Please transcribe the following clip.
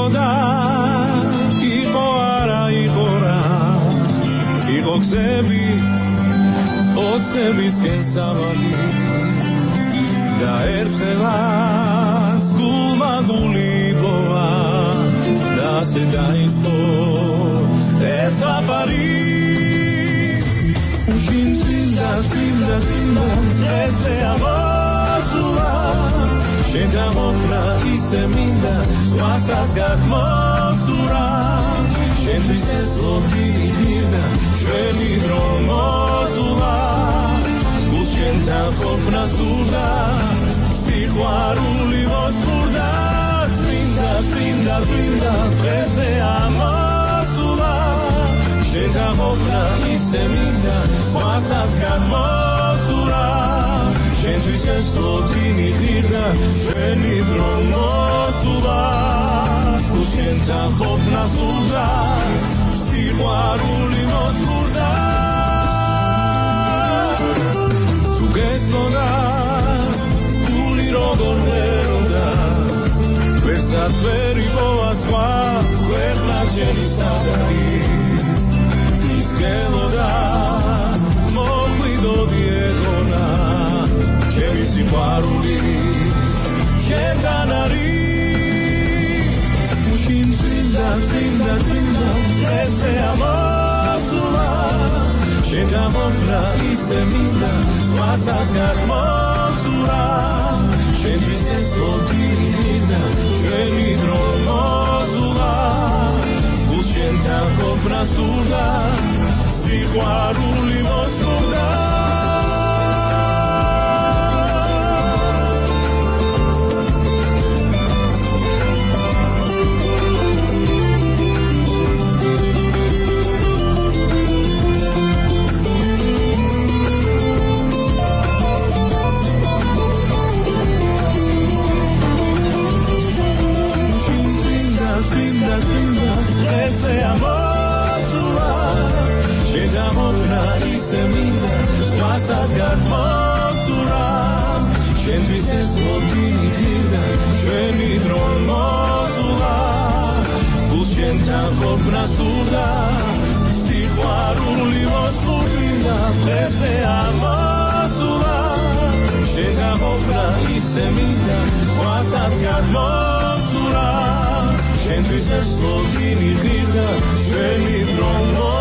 გესმოდა იყო არა იყო რა იყო გზები ოცნებისკენ სავალი და ერთხელაც გულმა გული პოვა და ასე დაიწყო ეს ხაფარი უშინ წინდა ესე ამოსულა შენთან ყოფნა ისე მინდა სხვასაც გაგმოსურა შენთვის ეს ლოთი ღირდა ჩვენი დრო მოსულა გულს შენთან ყოფნა სურდა სიყვარული მოსურდა წმინდა დღესე ამოსულა შენთან ყოფნა ისე მინდა სხვასაც გაგმოსურა შენთვის ეს ლოთი ღირდა ჩვენი დრო მოსულა გულს შენთან ყოფნა სურდა სიყვარული მოსურდა თუ გესმოდა გული როგორ მეროდა ვერსად ვერ იპოვა სხვა ქვეყნა ჩემი სადარი ის გელოდა მოგვიდოდი ეგონა ჩემი სიყვარული შენთან არის უშინ წინდა ესე ამოსულა შენთან ყოფნა ისე მინდა სხვასაც გაგმოსურა შენთვის ეს ლოთი ღირდა ჩვენი დრო მოსულა გულს შენთან ყოფნა სურდა სიყვარული მოსურდა ესე ამოსულა შენთან ყოფნა ისე მინდა სხვასაც გაგმოსურა შენთვის ეს ლოთი ღირდა ჩვენი დრო მოსულა გულს შენთან ყოფნა სურდა სიყვარული მოსურდა ესე ამოსულა შენთან ყოფნა ისე მინდა სხვასაც გაგმოსურა შენთვის ეს ლოთი ღირდა ჩვენი დრო